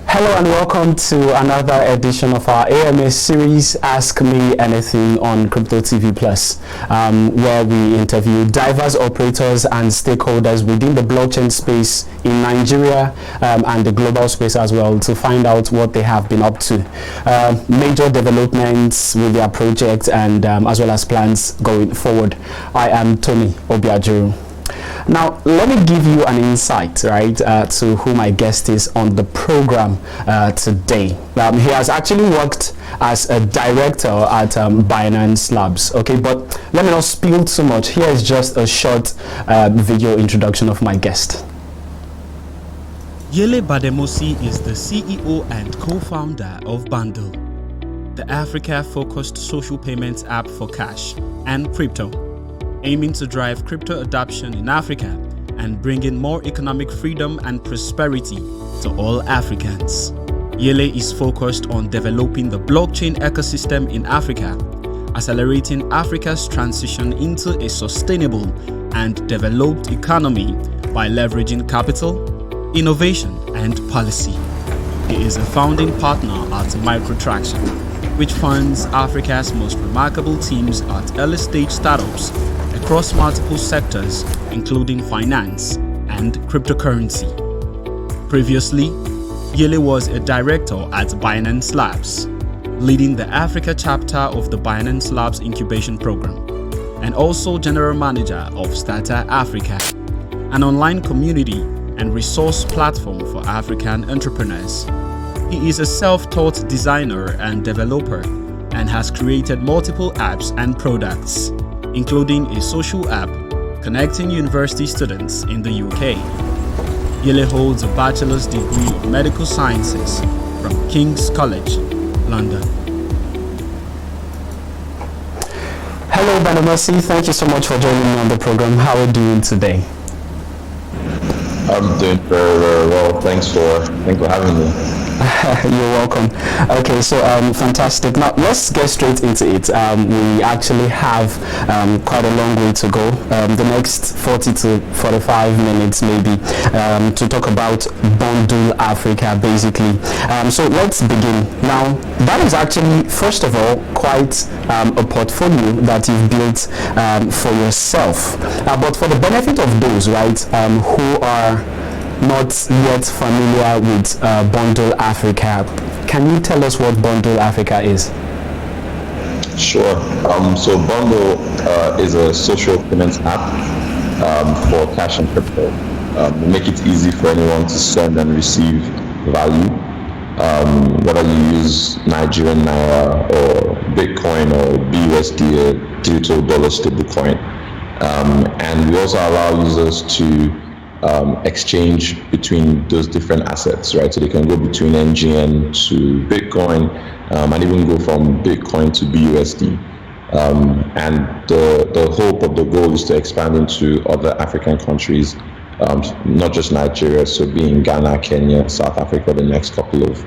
Hello and welcome to another edition of our AMS series, Ask Me Anything on CryptoTvplus, where we interview diverse operators and stakeholders within the blockchain space in Nigeria and the global space as well, to find out what they have been up to, major developments with their project, and as well as plans going forward. I am Tony Obiajuru. Now, let me give you an insight, right, to who my guest is on the program today. He has actually worked as a director at Binance Labs, okay, but let me not spill too much. Here is just a short video introduction of my guest. Yele Bademosi is the CEO and co-founder of Bundle, the Africa-focused social payments app for cash and crypto, aiming to drive crypto adoption in Africa and bring in more economic freedom and prosperity to all Africans. Yele is focused on developing the blockchain ecosystem in Africa, accelerating Africa's transition into a sustainable and developed economy by leveraging capital, innovation, and policy. He is a founding partner at MicroTraction, which funds Africa's most remarkable teams at early-stage startups across multiple sectors, including finance and cryptocurrency. Previously, Yele was a director at Binance Labs, leading the Africa chapter of the Binance Labs incubation program, and also general manager of Starter Africa, an online community and resource platform for African entrepreneurs. He is a self-taught designer and developer and has created multiple apps and products, including a social app connecting university students in the UK. Yele holds a bachelor's degree of medical sciences from King's College, London. Hello, Bademosi. Thank you so much for joining me on the program. How are you doing today? I'm doing very, very well. Thanks for having me. You're welcome. Okay, so fantastic. Now let's get straight into it. We actually have quite a long way to go, the next 40 to 45 minutes maybe, to talk about Bundle Africa basically. So let's begin. Now that is actually, first of all, quite a portfolio that you've built for yourself, but for the benefit of those, right, who are not yet familiar with Bundle Africa, can you tell us what Bundle Africa is? Sure. So Bundle is a social payments app for cash and crypto. We make it easy for anyone to send and receive value, whether you use Nigerian Naira or Bitcoin or BUSD, a digital dollar stablecoin. And we also allow users to exchange between those different assets, right? So they can go between NGN to Bitcoin, and even go from Bitcoin to BUSD. And the hope of the goal is to expand into other African countries, not just Nigeria, so being Ghana, Kenya, South Africa, the next couple of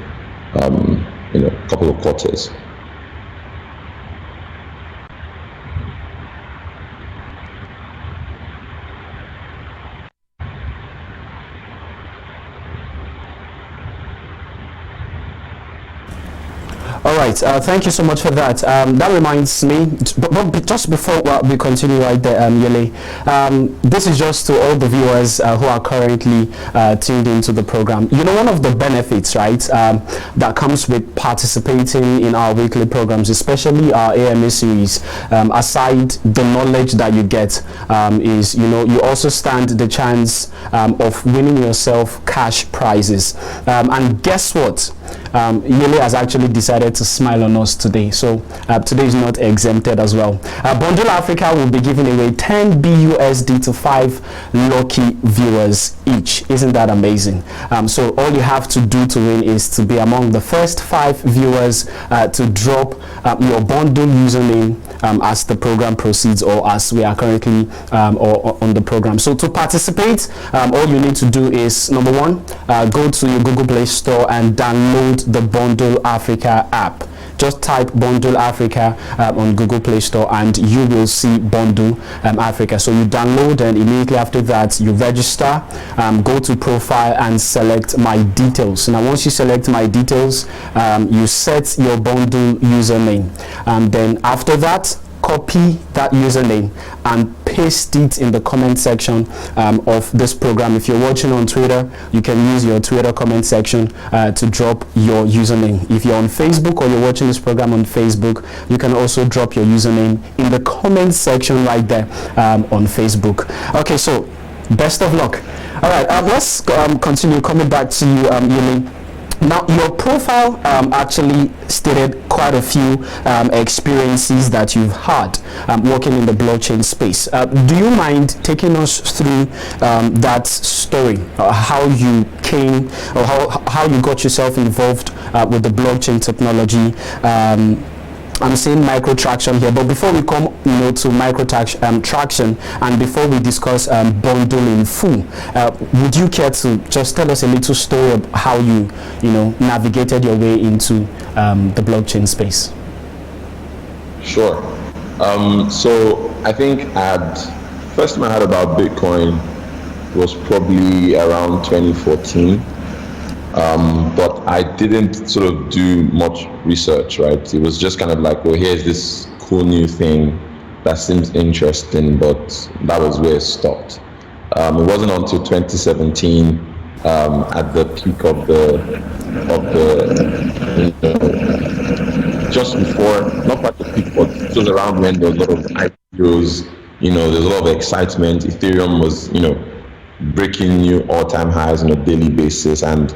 quarters. All right, thank you so much for that. That reminds me, but just before we continue right there, Yele, this is just to all the viewers who are currently tuned into the program. You know, one of the benefits, right, that comes with participating in our weekly programs, especially our AMA series, aside the knowledge that you get, is, you know, you also stand the chance of winning yourself cash prizes. And guess what? Yele has actually decided to smile on us today, so today is not exempted as well. Bundle Africa will be giving away 10 BUSD to 5 lucky viewers each. Isn't that amazing? So all you have to do to win is to be among the first 5 viewers to drop your Bundle username as the program proceeds, or as we are currently or on the program. So to participate, all you need to do is, number one, go to your Google Play Store and download the Bundle Africa app. Just type Bundle Africa on Google Play Store and you will see Bundle Africa. So you download, and immediately after that you register, go to profile and select my details. Now once you select my details, you set your bundle username, and then after that copy that username and paste it in the comment section of this program. If you're watching on Twitter, you can use your Twitter comment section to drop your username. If you're on Facebook or you're watching this program on Facebook, you can also drop your username in the comment section right there on Facebook. Okay, so best of luck. All right, let's continue. Coming back to you, Yele. Now, your profile actually stated quite a few experiences that you've had working in the blockchain space. Do you mind taking us through that story, how you came, or how you got yourself involved with the blockchain technology? I'm saying microtraction here, but before we come to microtraction and before we discuss bundle in full, would you care to just tell us a little story of how you navigated your way into the blockchain space? Sure. So I think first time I heard about Bitcoin was probably around 2014. But I didn't sort of do much research, right? It was just kind of like, well, here's this cool new thing that seems interesting, but that was where it stopped. It wasn't until 2017, at the peak of the just before, not quite the peak, but it was around when there was a lot of IPOs, there's a lot of excitement. Ethereum was, breaking new all-time highs on a daily basis, and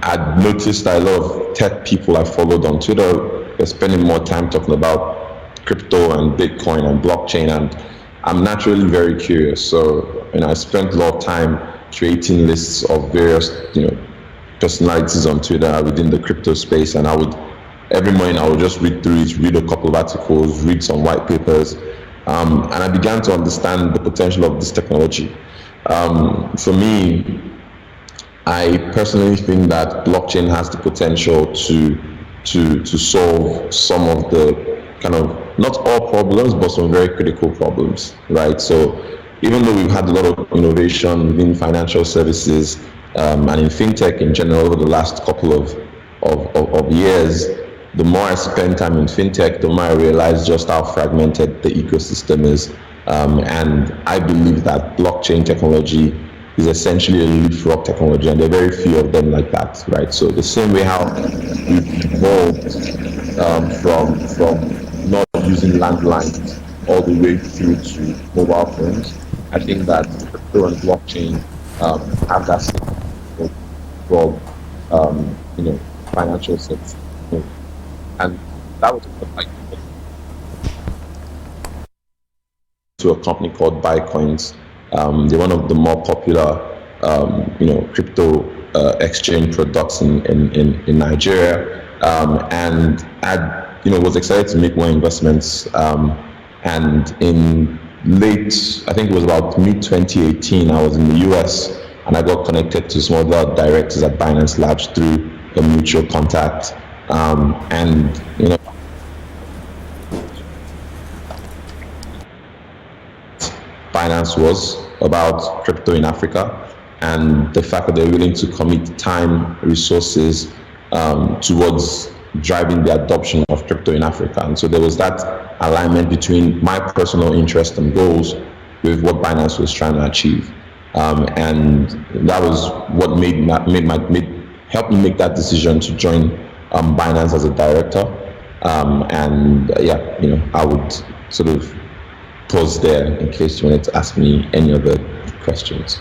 I'd noticed that a lot of tech people I followed on Twitter were spending more time talking about crypto and Bitcoin and blockchain, and I'm naturally very curious. So, I spent a lot of time creating lists of various, personalities on Twitter within the crypto space, and every morning I would just read through it, read a couple of articles, read some white papers, and I began to understand the potential of this technology. For me, I personally think that blockchain has the potential to solve some of the kind of, not all problems, but some very critical problems, right? So even though we've had a lot of innovation within financial services and in fintech in general over the last couple of years, the more I spend time in fintech, the more I realize just how fragmented the ecosystem is. And I believe that blockchain technology is essentially a leapfrog technology, and there are very few of them like that, right? So the same way how we've evolved from not using landlines all the way through to mobile phones, I think that crypto and blockchain have that same for financial services. And that was like to a company called Bitcoins. They're one of the more popular, crypto exchange products in Nigeria, and I, was excited to make more investments. And in late, I think it was about mid-2018, I was in the US, and I got connected to some other directors at Binance Labs through a mutual contact, and Binance was about crypto in Africa, and the fact that they're willing to commit time, resources towards driving the adoption of crypto in Africa. And so there was that alignment between my personal interest and goals with what Binance was trying to achieve. And that was what helped me make that decision to join Binance as a director. I would sort of pause there in case you wanted to ask me any other questions.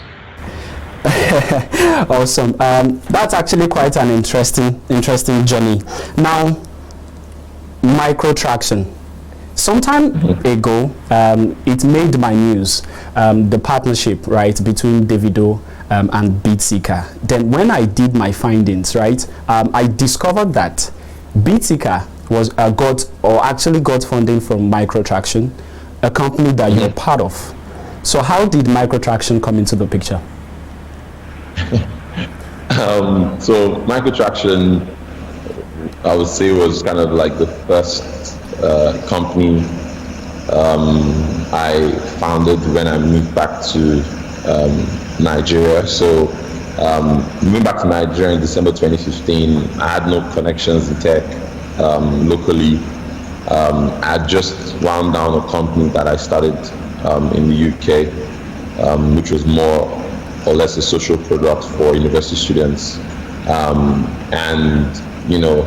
Awesome. That's actually quite an interesting journey. Now, microtraction. Sometime ago, it made my news, the partnership, right, between Davido and BitSeeker. Then when I did my findings, right, I discovered that BitSeeker was got funding from Microtraction, a company that you're part of. So how did Microtraction come into the picture? So Microtraction, I would say, was kind of like the first company I founded when I moved back to Nigeria. So moving back to Nigeria in December 2015, I had no connections in tech locally. I had just wound down a company that I started in the UK, which was more or less a social product for university students. And, you know,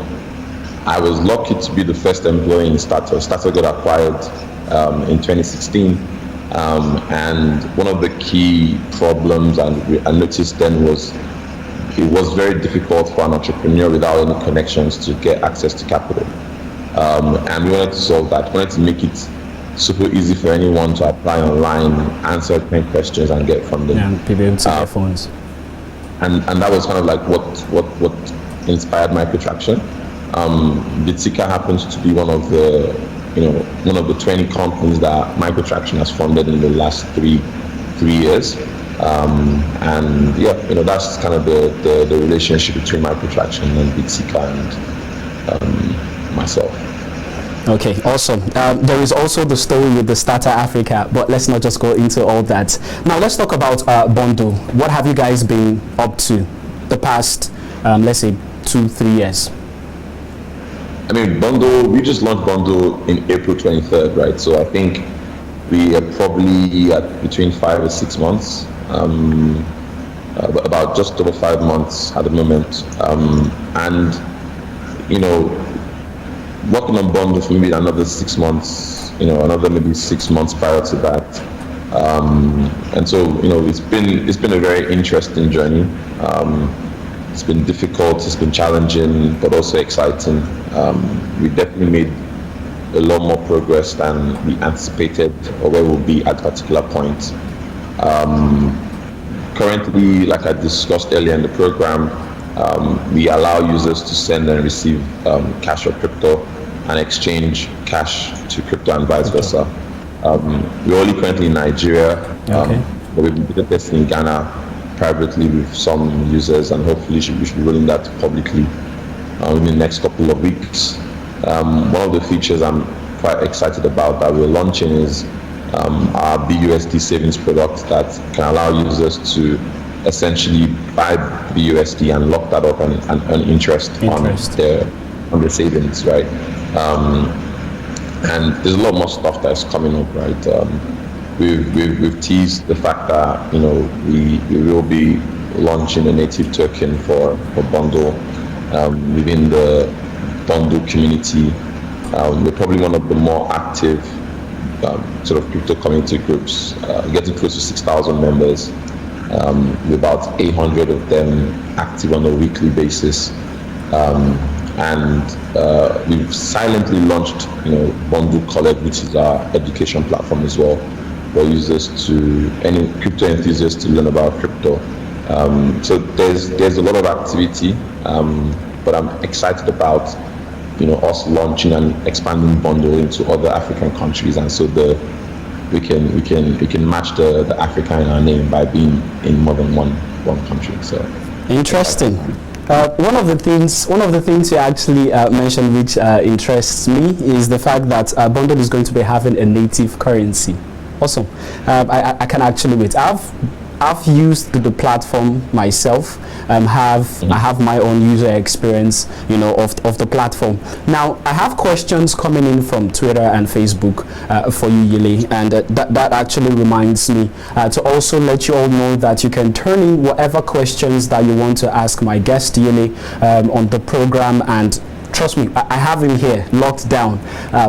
I was lucky to be the first employee in Starter. Starter got acquired in 2016. And one of the key problems I noticed then was it was very difficult for an entrepreneur without any connections to get access to capital. And we wanted to solve that. We wanted to make it super easy for anyone to apply online, answer 10 questions and get funding. And be able to get funds. And that was kind of like what inspired Microtraction. Bitika happens to be one of the 20 companies that Microtraction has funded in the last three years. And yeah, that's kind of the relationship between Microtraction and Bitika and myself. Okay, awesome. There is also the story with the Starter Africa, but let's not just go into all that. Now let's talk about Bundle. What have you guys been up to the past, let's say, 2-3 years? I mean, Bundle, we just launched Bundle in April 23rd, right? So I think we are probably at between 5 or 6 months, about just over 5 months at the moment. And, working on Bundle for maybe another 6 months, another maybe 6 months prior to that. And so, it's been a very interesting journey. It's been difficult, it's been challenging, but also exciting. We definitely made a lot more progress than we anticipated or where we'll be at a particular point. Currently, like I discussed earlier in the program, we allow users to send and receive cash or crypto and exchange cash to crypto and vice versa. We're only currently in Nigeria, but we've been testing in Ghana privately with some users, and hopefully we should be rolling that publicly in the next couple of weeks. One of the features I'm quite excited about that we're launching is our BUSD savings product that can allow users to essentially buy BUSD and lock that up and earn interest. on their savings, right? And there's a lot more stuff that's coming up, right? We've teased the fact that we will be launching a native token for Bundle within the Bundle community. We're probably one of the more active sort of crypto community groups, getting close to 6,000 members, with about 800 of them active on a weekly basis. And we've silently launched, Bundle College, which is our education platform as well, for users any crypto enthusiasts to learn about crypto. So there's a lot of activity, but I'm excited about, us launching and expanding Bundle into other African countries, and so we can match the Africa in our name by being in more than one country. So interesting. One of the things you actually mentioned, which interests me, is the fact that Bundle is going to be having a native currency. Awesome. I can actually wait. I've used the platform myself. I have my own user experience, of the platform. Now, I have questions coming in from Twitter and Facebook for you, Yele, and that actually reminds me to also let you all know that you can turn in whatever questions that you want to ask my guest, Yele, on the program, and trust me, I have him here locked down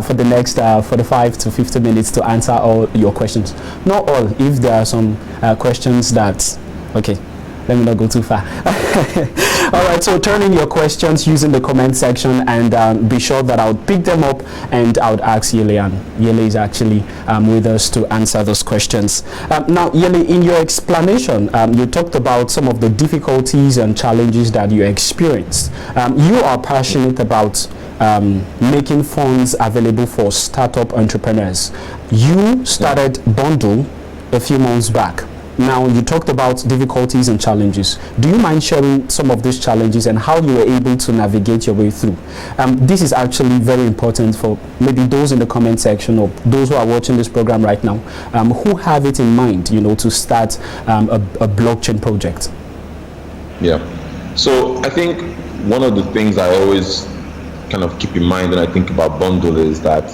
for the next 45 to 50 minutes to answer all your questions. Not all, if there are some questions that, okay, let me not go too far. All right, so turn in your questions using the comment section, and be sure that I'll pick them up and I would ask Yele, and Yele is actually with us to answer those questions. Now, Yele, in your explanation, you talked about some of the difficulties and challenges that you experienced. You are passionate about making funds available for startup entrepreneurs. You started Bundle a few months back. Now, you talked about difficulties and challenges. Do you mind sharing some of these challenges and how you were able to navigate your way through? This is actually very important for maybe those in the comment section or those who are watching this program right now, who have it in mind, to start a blockchain project. Yeah. So I think one of the things I always kind of keep in mind when I think about Bundle is that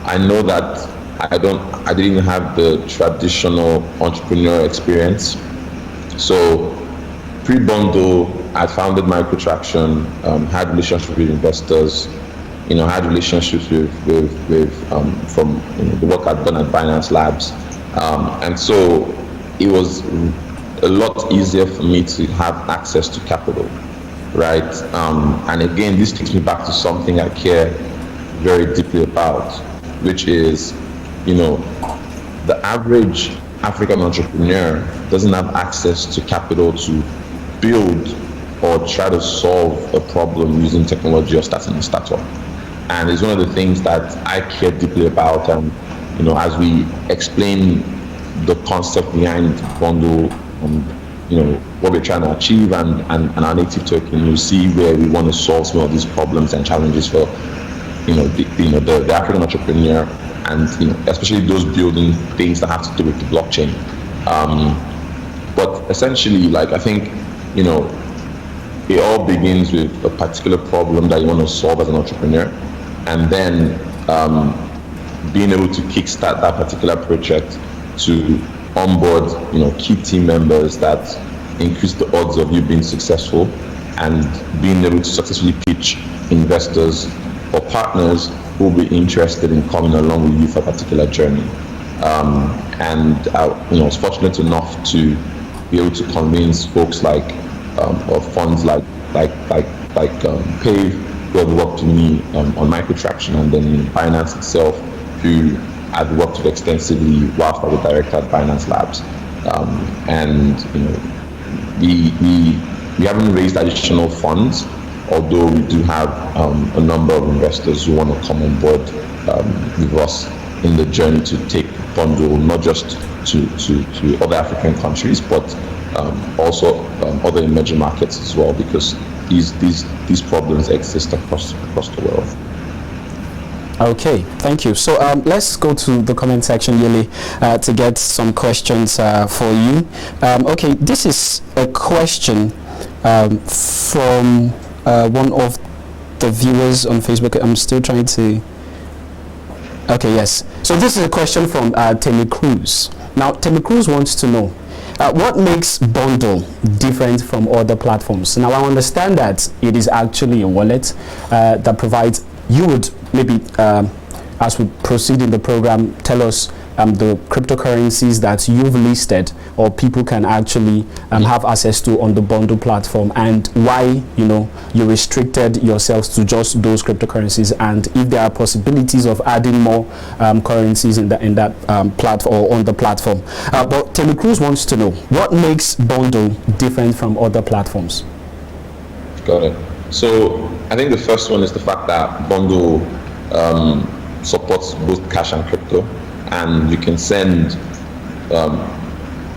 I know that I didn't have the traditional entrepreneurial experience. So pre-Bundle, I founded Microtraction, had relationships with investors, had relationships with from the work I'd done at Binance Labs, and so it was a lot easier for me to have access to capital, right? And again, this takes me back to something I care very deeply about, which is, the average African entrepreneur doesn't have access to capital to build or try to solve a problem using technology or starting a startup. And it's one of the things that I care deeply about. And, as we explain the concept behind Bundle, what we're trying to achieve and our native token, you see where we want to solve some of these problems and challenges for, the African entrepreneur, and especially those building things that have to do with the blockchain. But essentially, I think, it all begins with a particular problem that you want to solve as an entrepreneur, and then being able to kickstart that particular project to onboard, key team members that increase the odds of you being successful, and being able to successfully pitch investors or partners who will be interested in coming along with you for a particular journey. And I was fortunate enough to be able to convince folks or funds like Pave, who have worked with me on Microtraction, and then Binance itself, who I've worked with extensively whilst I was director at Binance Labs. And we haven't raised additional funds, although we do have a number of investors who want to come on board with us in the journey to take Bundle not just to other African countries, but also other emerging markets as well, because these problems exist across the world. Okay, thank you. So let's go to the comment section, Yele, to get some questions for you. Okay, this is a question from one of the viewers on Facebook. I'm still trying to... Okay, yes. So this is a question from Temi Cruz. Now, Temi Cruz wants to know, what makes Bundle different from other platforms? Now, I understand that it is actually a wallet that provides... You would maybe, as we proceed in the program, tell us the cryptocurrencies that you've listed or people can actually have access to on the Bundle platform, and why you restricted yourselves to just those cryptocurrencies, and if there are possibilities of adding more currencies in that platform or on the platform. But Temi Cruz wants to know, what makes Bundle different from other platforms? Got it. So I think the first one is the fact that Bundle supports both cash and crypto, and you can send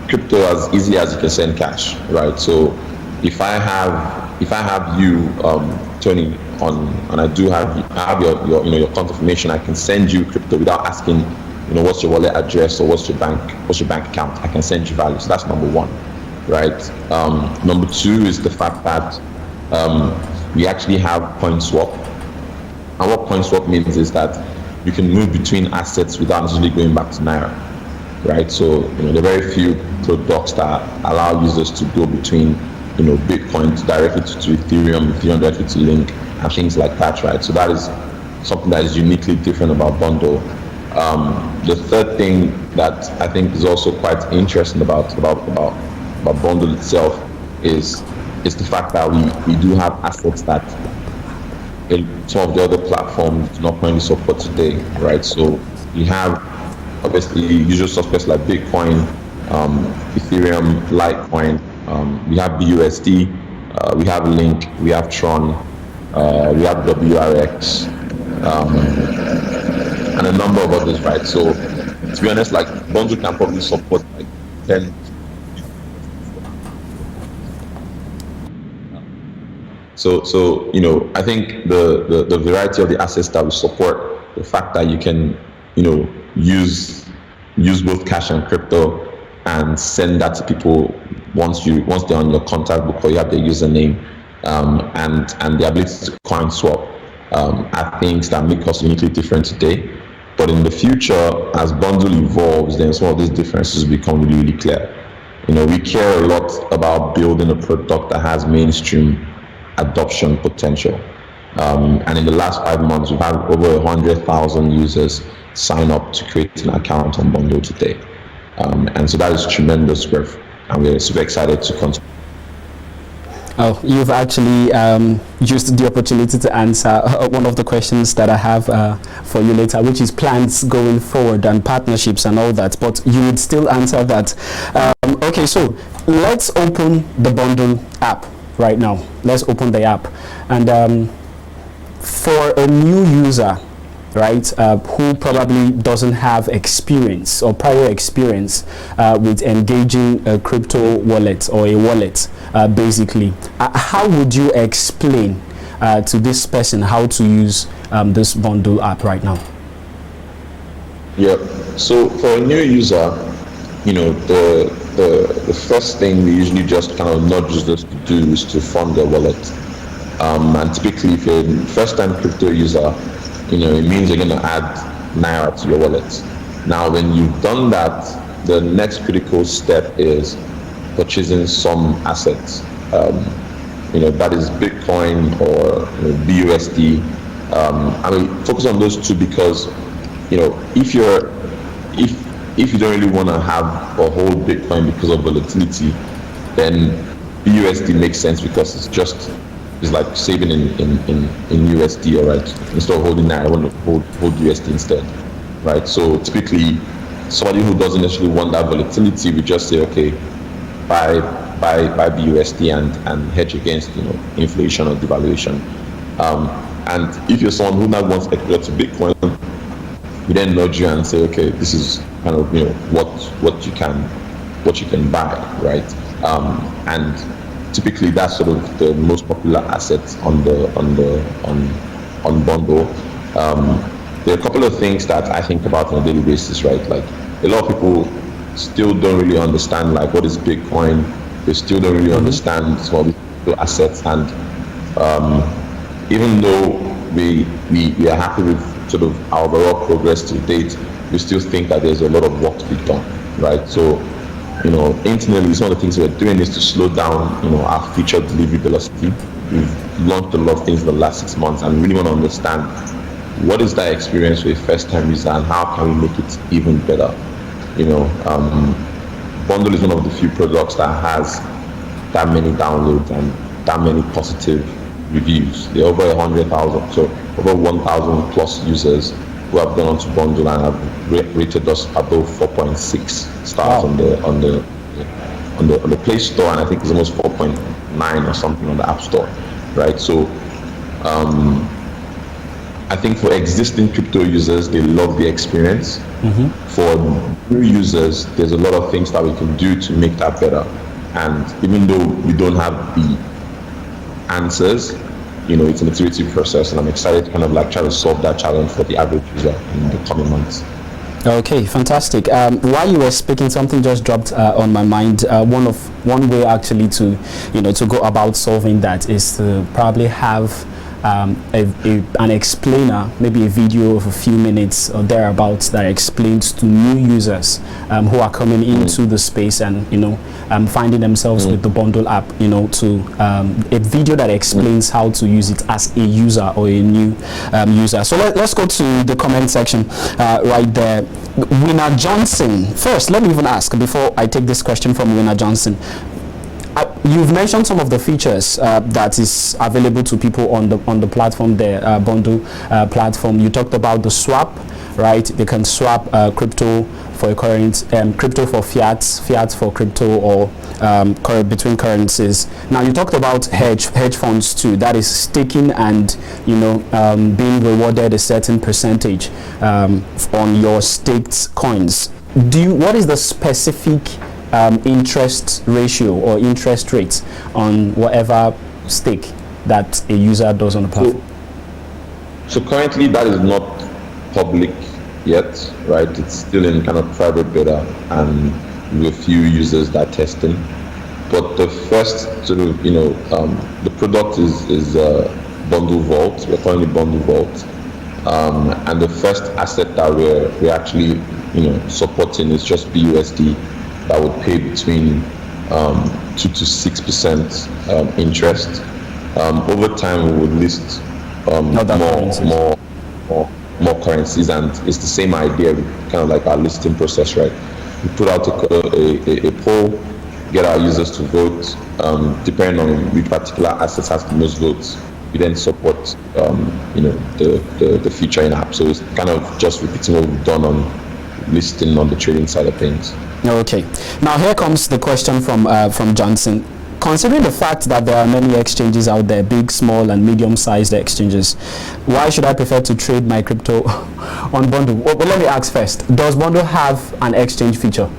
crypto as easily as you can send cash, right? So if I have you, Tony, on, and I have your account information, I can send you crypto without asking, what's your wallet address or what's your bank account. I can send you value. So that's number one, right? Number two is the fact that we actually have coin swap. And what coin swap means is that you can move between assets without necessarily going back to Naira, right? So there are very few products that allow users to go between Bitcoin directly to Ethereum directly to Link, and things like that, right? So that is something that is uniquely different about Bundle. The third thing that I think is also quite interesting about Bundle itself is the fact that we do have assets that some of the other platforms do not currently support today, right? So we have obviously usual suspects like Bitcoin, Ethereum, Litecoin, we have BUSD, we have Link, we have Tron, we have WRX, and a number of others, right? So to be honest, like Bundle can probably support like 10. So you know, I think the variety of the assets that we support, the fact that you can, you know, use both cash and crypto and send that to people once they're on your contact book or you have their username, and the ability to coin swap are things that make us uniquely different today. But in the future, as Bundle evolves, then some of these differences become really, really clear. You know, we care a lot about building a product that has mainstream adoption potential. And in the last 5 months, we've had over 100,000 users sign up to create an account on Bundle today. And so that is tremendous growth, and we're super excited to continue. Oh, you've actually used the opportunity to answer one of the questions that I have for you later, which is plans going forward and partnerships and all that, but you would still answer that. Okay, so let's open the Bundle app right now. Let's open the app, and for a new user, right, who probably doesn't have experience or prior experience with engaging a crypto wallet or a wallet, basically, how would you explain to this person how to use this Bundle app right now? Yeah, so for a new user, you know, the first thing we usually just kind of nudge users to do is to fund their wallet. And typically, if you're a first-time crypto user, you know, it means you're going to add Naira to your wallet. Now, when you've done that, the next critical step is purchasing some assets. You know, that is Bitcoin or, you know, BUSD. I mean, focus on those two because, you know, if you don't really want to have a whole Bitcoin because of volatility, then BUSD makes sense because it's like saving in USD, all right? Instead of holding Naira, I want to hold USD instead, right? So typically, somebody who doesn't necessarily want that volatility, we just say, okay, buy BUSD and hedge against, you know, inflation or devaluation. And if you're someone who now wants exposure to Bitcoin, we then nudge you and say, okay, this is kind of, you know, what you can buy, right? And typically that's sort of the most popular asset on Bundle. There are a couple of things that I think about on a daily basis, right? Like a lot of people still don't really understand like what is Bitcoin. They still don't really understand some of these assets, and even though we are happy with sort of our overall progress to date, we still think that there's a lot of work to be done, right? So, you know, internally, some of the things we're doing is to slow down, you know, our feature delivery velocity. We've launched a lot of things in the last 6 months, and really want to understand what is that experience for a first-time user and how can we make it even better. You know, Bundle is one of the few products that has that many downloads and that many positive reviews. There are over 100,000, so over 1,000 plus users who have gone on to Bundle and have rated us above 4.6 stars on the Play Store, and I think it's almost 4.9 or something on the App Store, right? So I think for existing crypto users, they love the experience. For new users, there's a lot of things that we can do to make that better. And even though we don't have the answers, you know, it's an iterative process, and I'm excited to kind of like try to solve that challenge for the average user in the coming months. Okay, fantastic. While you were speaking, something just dropped on my mind. One way actually to, you know, to go about solving that is to probably have an explainer, maybe a video of a few minutes or thereabouts that explains to new users who are coming into the space and, you know, finding themselves with the Bundle app, you know, to a video that explains how to use it as a user or a new user. So let's go to the comment section right there. Winner Johnson. First, let me even ask before I take this question from Winner Johnson. You've mentioned some of the features that is available to people on the platform, the Bundle platform. You talked about the swap, right? They can swap crypto for a current crypto for fiat for crypto, or between currencies. Now you talked about hedge funds too. That is staking and being rewarded a certain percentage on your staked coins. What is the specific interest ratio or interest rate on whatever stake that a user does on the platform? So currently that is not public yet, right? It's still in kind of private beta, and with a few users that are testing. But the first sort of, the product is Bundle Vault. We're calling it Bundle Vault. And the first asset that we're actually, supporting is just BUSD that would pay between 2 to 6% interest. Over time, we would list more currencies, and it's the same idea, kind of like our listing process, right? We put out a poll, get our users to vote, depending on which particular assets has the most votes. We then support, the feature in app. So it's kind of just repeating what we've done on listing on the trading side of things. Okay. Now here comes the question from Johnson. Considering the fact that there are many exchanges out there, big, small, and medium-sized exchanges, why should I prefer to trade my crypto on Bundle? Well, let me ask first. Does Bundle have an exchange feature?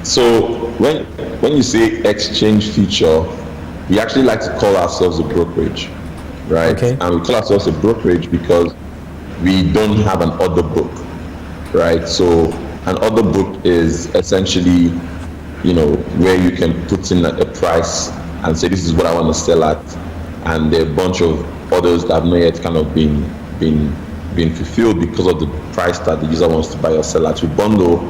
So when you say exchange feature, we actually like to call ourselves a brokerage, right? Okay. And we call ourselves a brokerage because we don't have an order book, right? So an order book is essentially, where you can put in a price and say, this is what I want to sell at. And there are a bunch of orders that have not yet kind of been fulfilled because of the price that the user wants to buy or sell at. With Bundle,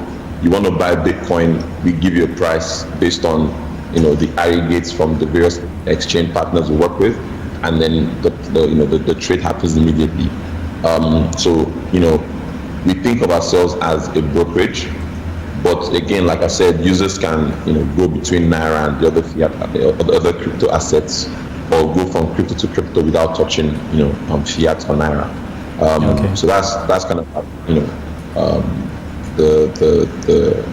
you want to buy Bitcoin, we give you a price based on, the aggregates from the various exchange partners we work with. And then the trade happens immediately. So we think of ourselves as a brokerage, but again, like I said, users can go between Naira and the other fiat, the other crypto assets, or go from crypto to crypto without touching fiat or Naira. Okay. So that's kind of the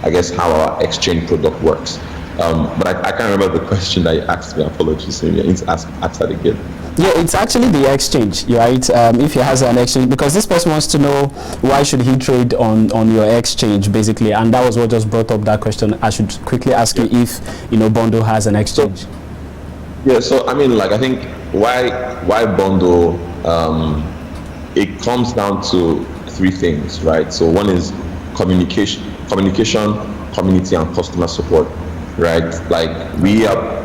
I guess how our exchange product works. But I can't remember the question that you asked me. Apologies, maybe I need to ask that again. Yeah, it's actually the exchange, right? If he has an exchange, because this person wants to know why should he trade on your exchange, basically, and that was what just brought up that question. I should quickly ask you if Bundle has an exchange. So I mean, I think why Bundle? It comes down to three things, right? So one is communication, community, and customer support, right? We are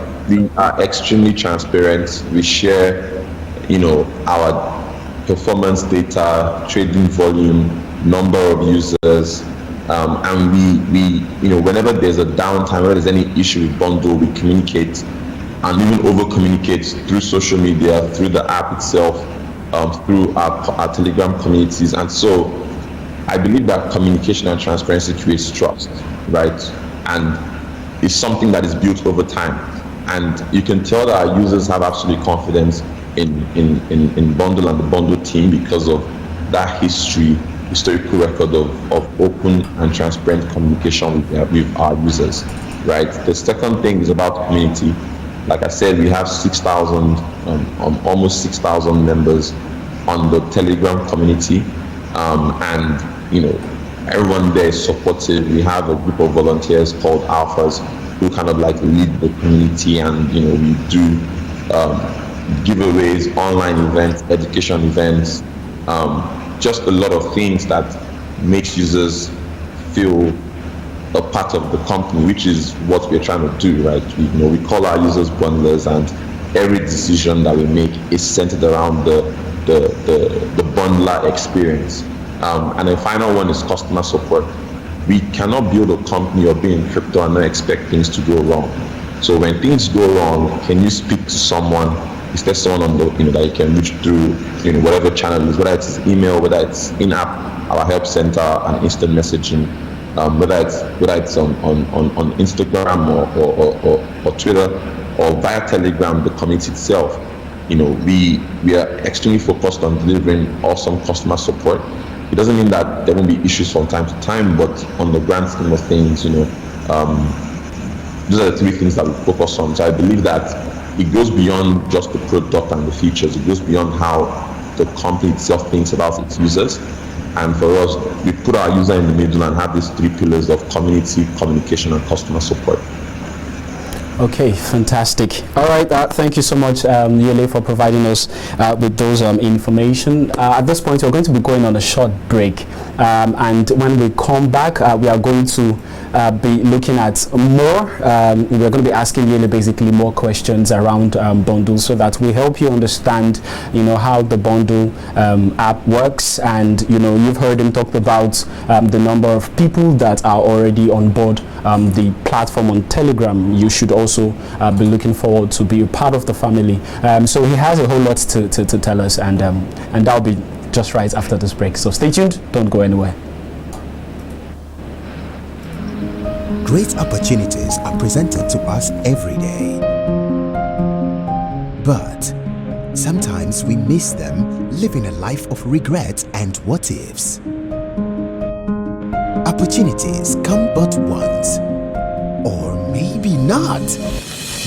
extremely transparent. We share, our performance data, trading volume, number of users, and we whenever there's a downtime, whenever there's any issue with Bundle, we communicate, and even over communicate through social media, through the app itself, through our Telegram communities. And so I believe that communication and transparency creates trust, right? And it's something that is built over time. And you can tell that our users have absolute confidence in Bundle and the Bundle team because of that historical record of open and transparent communication with our users, right? The second thing is about community. Like I said, we have 6,000, almost 6,000 members on the Telegram community, and everyone there is supportive. We have a group of volunteers called Alphas who kind of lead the community, and we do giveaways, online events, education events, just a lot of things that makes users feel a part of the company, which is what we're trying to do, right? We call our users bundlers, and every decision that we make is centered around the bundler experience. And the final one is customer support. We cannot build a company or be in crypto and not expect things to go wrong. So when things go wrong, can you speak to someone? Is there someone on the that you can reach through whatever channel is, whether it's email, whether it's in-app, our help center, and instant messaging, whether it's on Instagram or Twitter, or via Telegram, the community itself. we are extremely focused on delivering awesome customer support. It doesn't mean that there won't be issues from time to time, but on the grand scheme of things, those are the three things that we focus on. So I believe that it goes beyond just the product and the features. It goes beyond how the company itself thinks about its users. And for us, we put our user in the middle and have these three pillars of community, communication, and customer support. Okay, fantastic. All right, thank you so much, Yele, for providing us with those information. At this point, we're going to be going on a short break. And when we come back, we are going to be looking at more. We're going to be asking Yele basically more questions around bundles, so that we help you understand, how the bundle app works. And, you've heard him talk about the number of people that are already on board the platform on Telegram. You should also be looking forward to be a part of the family. So he has a whole lot to tell us, and that'll be just right after this break. So stay tuned, don't go anywhere. Great opportunities are presented to us every day, but sometimes we miss them, living a life of regret and what ifs. Opportunities come but once, or maybe not.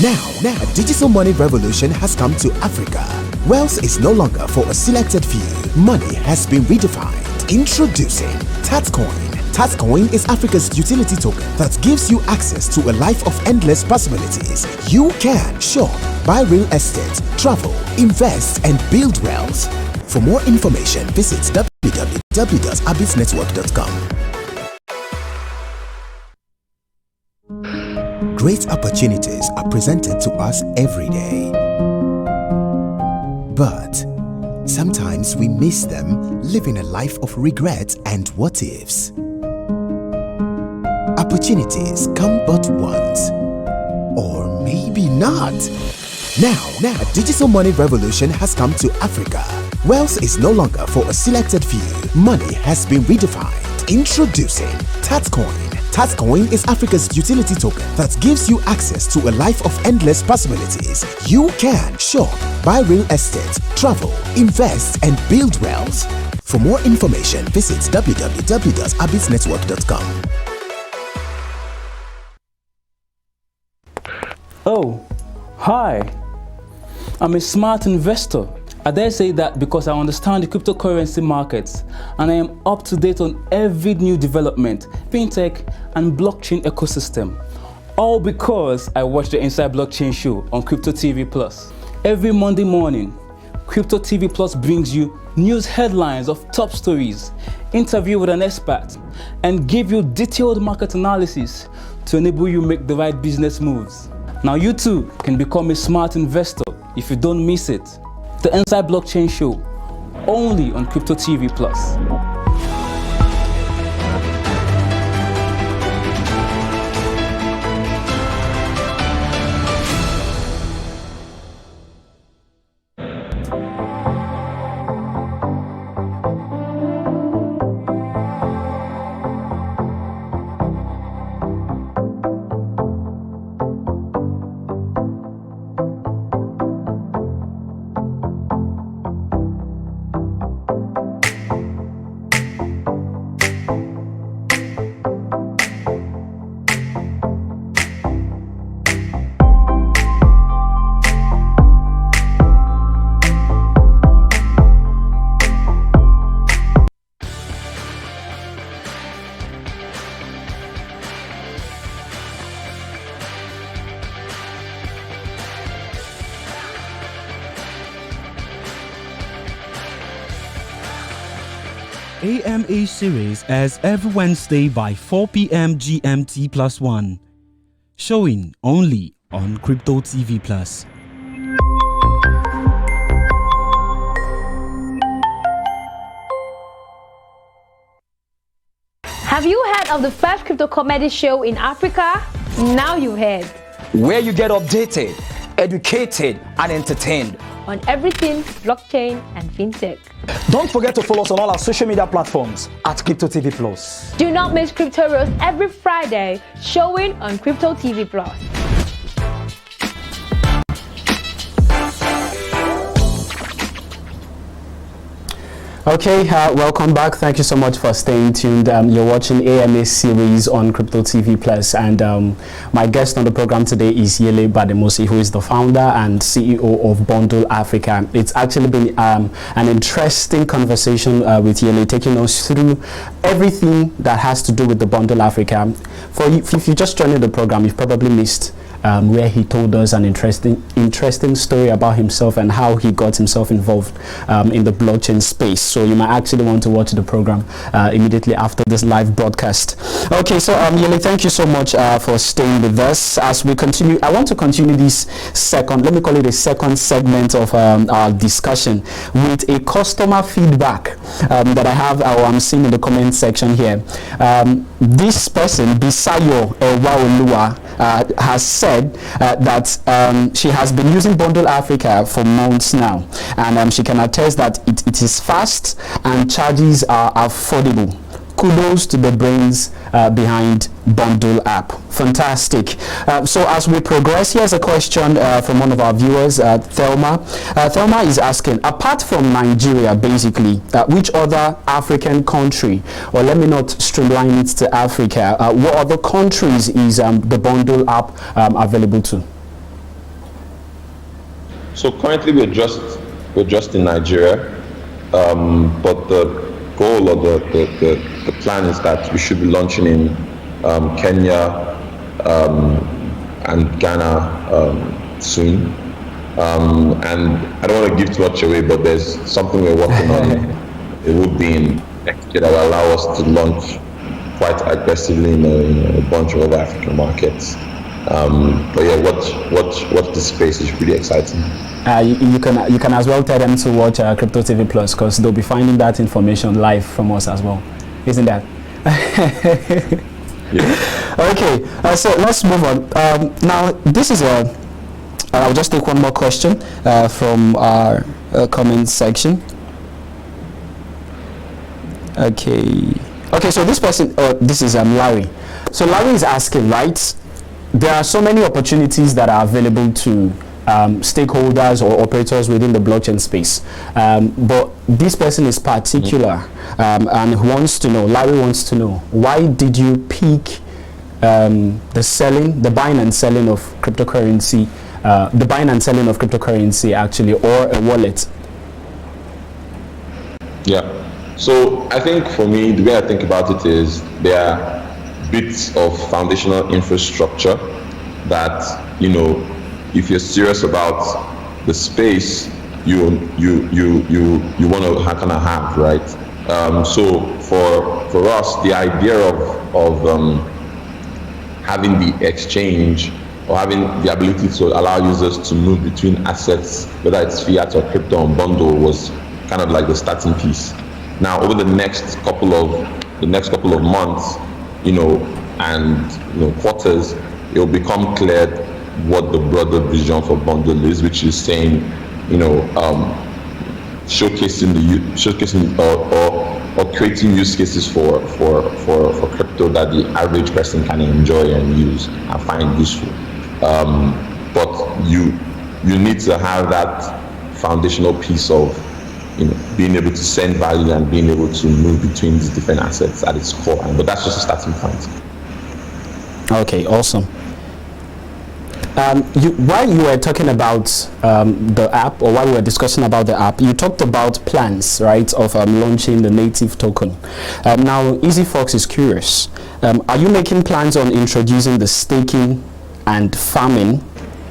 Now, digital money revolution has come to Africa. Wealth is no longer for a selected few. Money has been redefined. Introducing Tatcoin. Tatcoin is Africa's utility token that gives you access to a life of endless possibilities. You can shop, buy real estate, travel, invest, and build wealth. For more information, visit www.abitsnetwork.com. Great opportunities are presented to us every day, but sometimes we miss them, living a life of regret and what ifs. Opportunities come but once, or maybe not. Now, digital money revolution has come to Africa. Wealth is no longer for a selected few. Money has been redefined. Introducing Tatcoin. Tatcoin is Africa's utility token that gives you access to a life of endless possibilities. You can shop, buy real estate, travel, invest, and build wealth. For more information, visit www.abitsnetwork.com. Oh, hi. I'm a smart investor. I dare say that because I understand the cryptocurrency markets and I am up to date on every new development, fintech, and blockchain ecosystem. All because I watch the Inside Blockchain show on CryptoTvplus. Every Monday morning, CryptoTvplus brings you news headlines of top stories, interview with an expert, and give you detailed market analysis to enable you make the right business moves. Now you too can become a smart investor if you don't miss it. The Inside Blockchain Show, only on CryptoTvplus. AMA series airs every Wednesday by 4 p.m. GMT +1. Showing only on CryptoTvplus. Have you heard of the first crypto comedy show in Africa? Now you've heard. Where you get updated, educated, and entertained On everything blockchain and fintech. Don't forget to follow us on all our social media platforms at CryptoTvplus. Do not miss Crypto Roast every Friday, showing on CryptoTvplus. Okay, welcome back. Thank you so much for staying tuned. You're watching AMA series on Crypto TV Plus, and my guest on the program today is Yele Bademosi, who is the founder and CEO of Bundle Africa. It's actually been an interesting conversation with Yele, taking us through everything that has to do with the Bundle Africa. If you just joined the program, you've probably missed where he told us an interesting story about himself and how he got himself involved in the blockchain space. So you might actually want to watch the program immediately after this live broadcast. Okay, so Yele, thank you so much for staying with us. As we continue, I want to continue this second, let me call it a second segment of our discussion with a customer feedback that I have, or I'm seeing in the comment section here. This person, Bisayo Ewaolua, has said that she has been using Bundle Africa for months now, and she can attest that it is fast and charges are affordable. Kudos to the brains behind Bundle app. Fantastic. So as we progress, here's a question from one of our viewers, Thelma. Thelma is asking, apart from Nigeria, basically, which other African country, or let me not streamline it to Africa, what other countries is the Bundle app available to? So currently we're just in Nigeria, but the goal or the plan is that we should be launching in Kenya and Ghana soon. And I don't want to give too much away, but there's something we're working on. It would be in next year that will allow us to launch quite aggressively in a bunch of other African markets. But yeah, watch this space is pretty exciting. You can as well tell them to watch Crypto TV Plus, because they'll be finding that information live from us as well, isn't that? Yeah. Okay, so let's move on. Now this is I'll just take one more question from our comment section. Okay, so this person, this is Larry. So Larry is asking, right, there are so many opportunities that are available to stakeholders or operators within the blockchain space, but this person is particular and wants to know, Larry wants to know, why did you pick the buying and selling of cryptocurrency, actually, or a wallet? Yeah, so I think for me, the way I think about it is there are bits of foundational infrastructure that, you know, if you're serious about the space, you want to kind of have, right? So for us, the idea of having the exchange or having the ability to allow users to move between assets, whether it's fiat or crypto on Bundle, was kind of like the starting piece. Now, over the next couple of months, and quarters, it will become clear what the broader vision for Bundle is, which is saying, showcasing or creating use cases for crypto that the average person can enjoy and use and find useful. But you need to have that foundational piece of being able to send value and being able to move between these different assets at its core. But that's just a starting point. Okay, awesome. While you were talking about the app, or while we were discussing about the app, you talked about plans, right, of launching the native token. Now, EasyFox is curious. Are you making plans on introducing the staking and farming,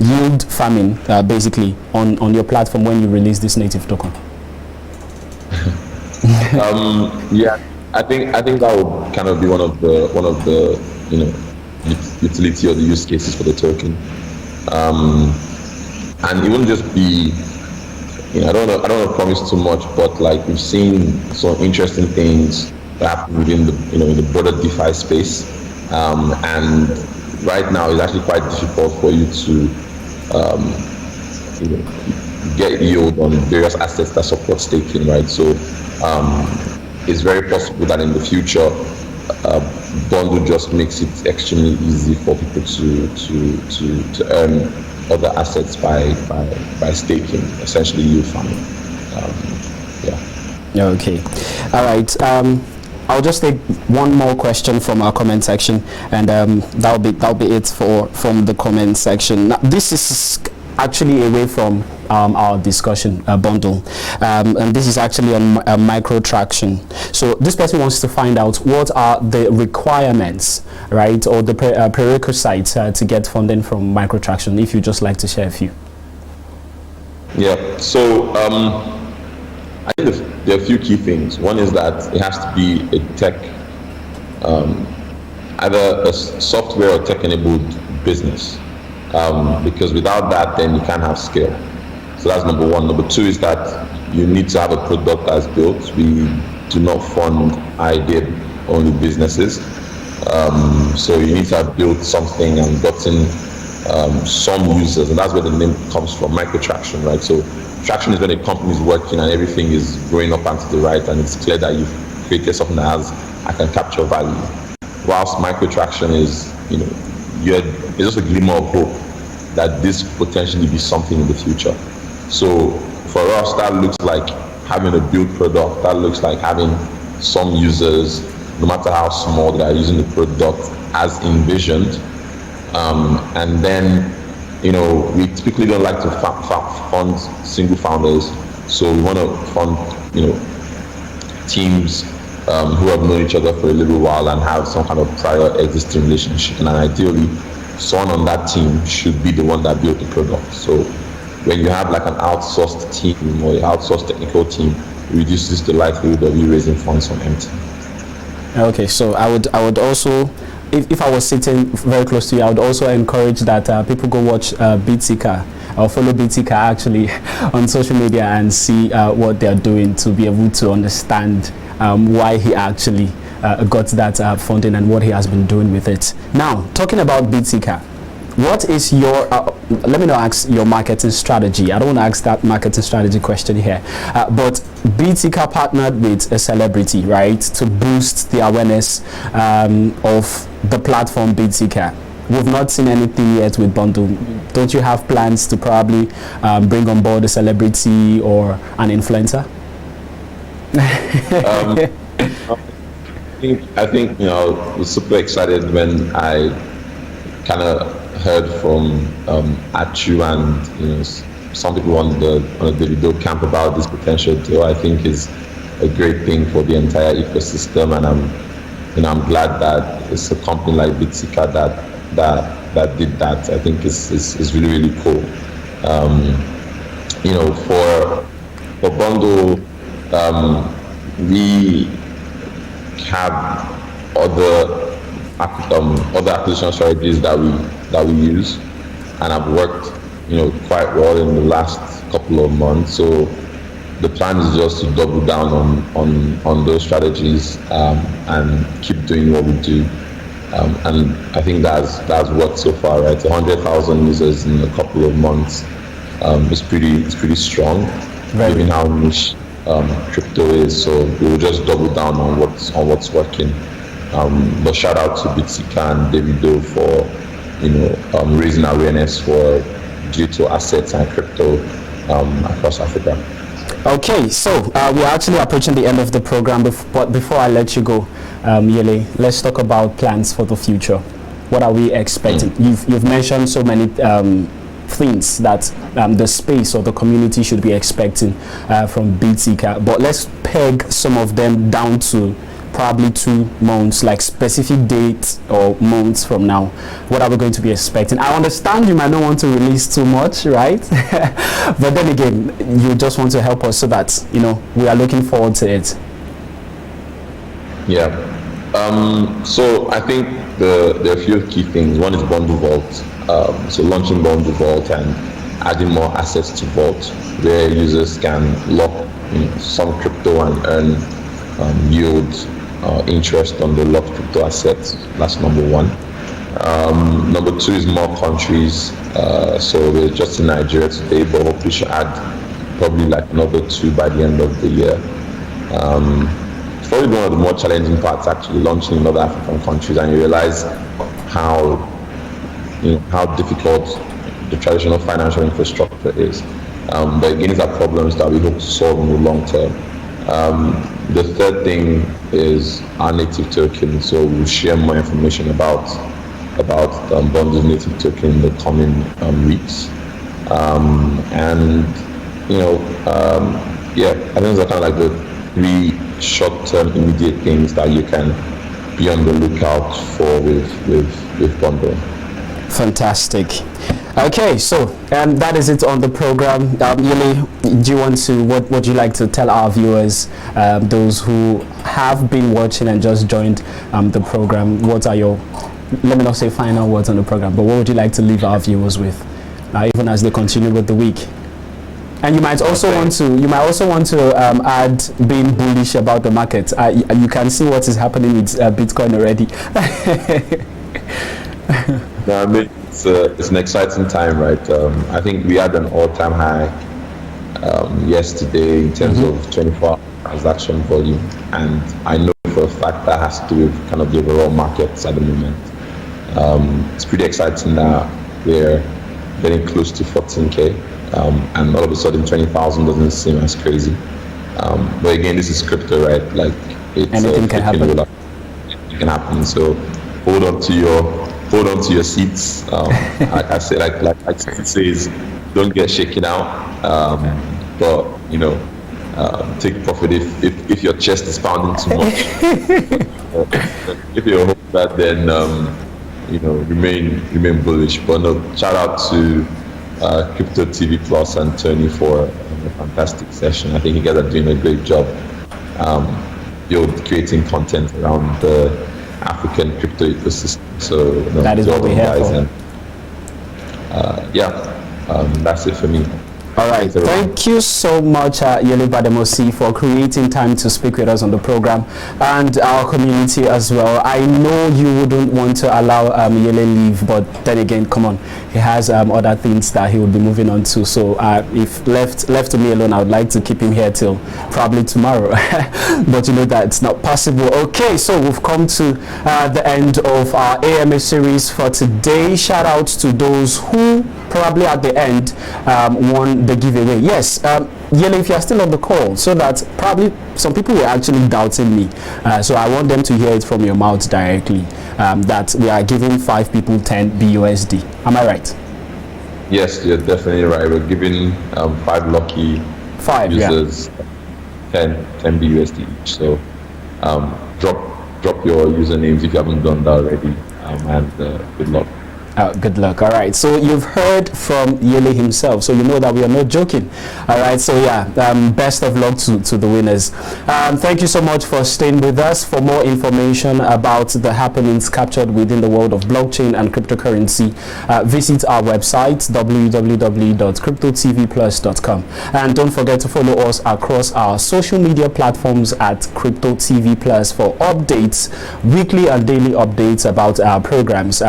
yield farming, basically, on your platform when you release this native token? Yeah, I think that would kind of be one of the utility or the use cases for the token. And it wouldn't just be, I don't want to promise too much, but like we've seen some interesting things that happen within the broader DeFi space. And right now it's actually quite difficult for you to get yield on various assets that support staking, right? So it's very possible that in the future, Bundle just makes it extremely easy for people to earn other assets by staking, essentially yield farming. Yeah. Okay. All right. I'll just take one more question from our comment section, and that'll be it from the comment section. Now, this is actually away from our discussion bundle, and this is actually on micro traction. So this person wants to find out what are the requirements, right, or the prerequisites to get funding from micro traction. If you just like to share a few. Yeah. So I think there are a few key things. One is that it has to be a tech, either a software or tech-enabled business, because without that, then you can't have scale. So that's number one. Number two is that you need to have a product that's built. We do not fund idea-only businesses. So you need to have built something and gotten some users, and that's where the name comes from, micro-traction, right? So traction is when a company is working and everything is going up and to the right, and it's clear that you've created something that I can capture value. Whilst micro-traction is, it's just a glimmer of hope that this could potentially be something in the future. So for us, that looks like having a built product, that looks like having some users, no matter how small, that are using the product as envisioned. And then, we typically don't like to fund single founders. So we want to fund, teams who have known each other for a little while and have some kind of prior existing relationship. And ideally, someone on that team should be the one that built the product. So when you have like an outsourced team or an outsourced technical team, it reduces the likelihood of you raising funds from empty. Okay, so I would also, if I was sitting very close to you, I would also encourage that people go watch BTK or follow BTK actually on social media and see what they're doing, to be able to understand why he actually got that funding and what he has been doing with it. Now, talking about BTK, what is your, let me not ask your marketing strategy. I don't want to ask that marketing strategy question here, but BTK partnered with a celebrity, right, to boost the awareness of the platform BTK. We've not seen anything yet with Bundle. Don't you have plans to probably bring on board a celebrity or an influencer? I think I was super excited when I kind of heard from Achu and some people on the Davido camp about this potential deal. I think is a great thing for the entire ecosystem, and I'm glad that it's a company like BTK that did that. I think it's really cool. For Bundle, we have other acquisition strategies that we use, and have worked quite well in the last couple of months. So the plan is just to double down on those strategies and keep doing what we do. And I think that's worked so far, right? 100,000 users in a couple of months is pretty strong, given how niche crypto is. So we will just double down on what's working. But shout out to BTK and Davido for raising awareness for digital assets and crypto across Africa. Okay, so we are actually approaching the end of the program, but before I let you go, Yele, let's talk about plans for the future. What are we expecting? You've mentioned so many things that the space or the community should be expecting from BTK, but let's peg some of them down to probably 2 months, like specific dates or months from now. What are we going to be expecting? I understand you might not want to release too much, right? But then again, you just want to help us so that we are looking forward to it. Yeah. So I think there are a few key things. One is Bundle Vault. So launching Bundle Vault and adding more assets to Vault, where users can lock some crypto and earn yield, interest on the locked crypto assets. That's number one. Number two is more countries. So we're just in Nigeria today, but hopefully we should add probably like another 2 by the end of the year. It's probably one of the more challenging parts, actually, launching in other African countries, and you realize how difficult the traditional financial infrastructure is. But again, these are problems that we hope to solve in the long term. The third thing is our native token. So we'll share more information about Bundle's native token in the coming weeks. And I think those are kind of like the three short-term, immediate things that you can be on the lookout for with Bundle. Fantastic. Okay, so that is it on the program. Yele, do you want to what would you like to tell our viewers, those who have been watching and just joined the program? What are your, let me not say final words on the program, but what would you like to leave our viewers with, even as they continue with the week? And you might also want to add being bullish about the market. You can see what is happening with Bitcoin already. No, I mean, it's an exciting time, right? I think we had an all-time high yesterday in terms of 24-hour transaction volume, and I know for a fact that has to do with kind of the overall markets at the moment. It's pretty exciting that we're getting close to 14K, and all of a sudden 20,000 doesn't seem as crazy. But again, this is crypto, right? Like, anything can happen. It can happen. So hold on to your seats. Like I said, like it says, don't get shaken out. But take profit if your chest is pounding too much. If you're hoping that, then remain bullish. But no, shout out to CryptoTvplus and Tony for a fantastic session. I think you guys are doing a great job. You're creating content around the African crypto ecosystem. So that is what we have for. That's it for me. All right, thank you so much, Yele Bademosi, for creating time to speak with us on the program and our community as well. I know you wouldn't want to allow Yele leave, but then again, come on, he has other things that he will be moving on to. So if left to me alone, I would like to keep him here till probably tomorrow, but you know that it's not possible. Okay, so we've come to the end of our AMA series for today. Shout out to those who probably at the end won the giveaway. Yes, Yele, if you're still on the call, so that probably some people were actually doubting me, so I want them to hear it from your mouth directly, that we are giving 5 people 10 BUSD. Am I right? Yes, you're definitely right. We're giving 5 lucky users 10 BUSD each. So drop your usernames if you haven't done that already, and good luck. Good luck. All right, so you've heard from Yele himself, so you know that we are not joking. All right, so yeah, best of luck to the winners. Thank you so much for staying with us. For more information about the happenings captured within the world of blockchain and cryptocurrency, visit our website www.CryptoTvplus.com, and don't forget to follow us across our social media platforms at CryptoTvPlus for updates, weekly and daily updates about our programs.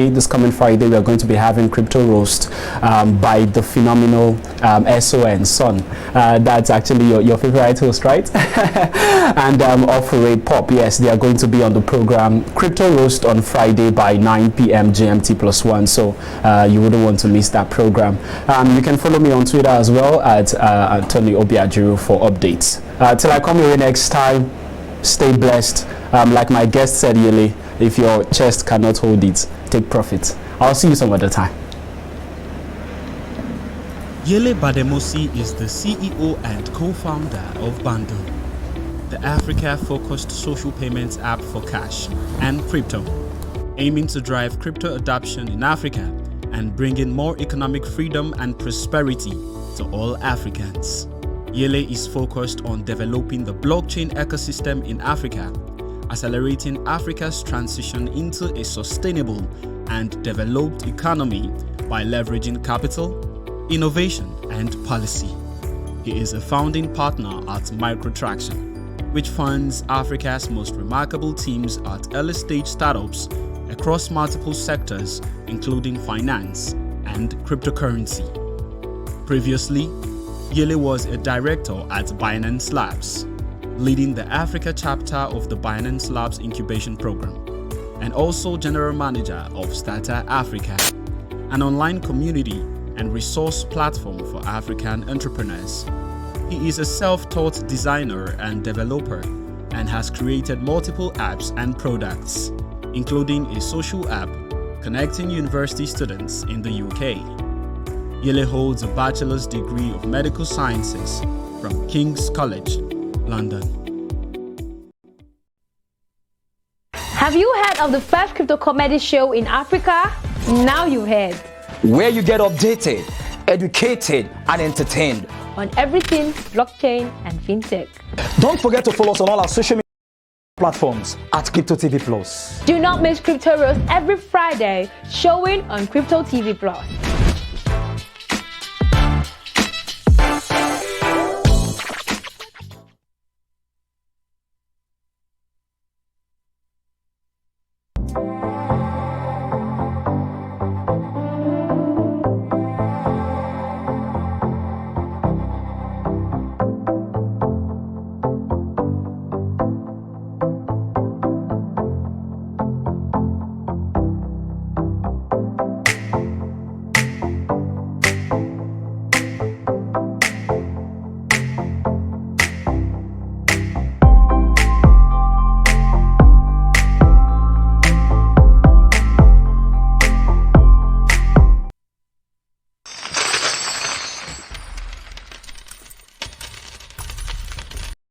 This coming Friday, we are going to be having Crypto Roast by the phenomenal Son. That's actually your favorite host, right? And Operate Pop, yes, they are going to be on the program Crypto Roast on Friday by 9 p.m. GMT +1. So you wouldn't want to miss that program. You can follow me on Twitter as well at Tony Obiajuru for updates. Till I come here next time, stay blessed. Like my guest said, Yele, if your chest cannot hold it, take profit. I'll see you some other time. Yele Bademosi is the CEO and co-founder of Bundle, the Africa-focused social payments app for cash and crypto, aiming to drive crypto adoption in Africa and bring in more economic freedom and prosperity to all Africans. Yele is focused on developing the blockchain ecosystem in Africa, accelerating Africa's transition into a sustainable and developed economy by leveraging capital, innovation, and policy. He is a founding partner at Microtraction, which funds Africa's most remarkable teams at early-stage startups across multiple sectors, including finance and cryptocurrency. Previously, Yele was a director at Binance Labs, leading the Africa chapter of the Binance Labs incubation program, and also general manager of Starter Africa, an online community and resource platform for African entrepreneurs. He is a self-taught designer and developer and has created multiple apps and products, including a social app connecting university students in the UK. Yele holds a bachelor's degree of medical sciences from King's College, London. Have you heard of the first crypto comedy show in Africa? Now you've heard. Where you get updated, educated, and entertained On everything blockchain and fintech. Don't forget to follow us on all our social media platforms at CryptoTvplus. Do not miss Crypto Roast every Friday, showing on CryptoTvplus.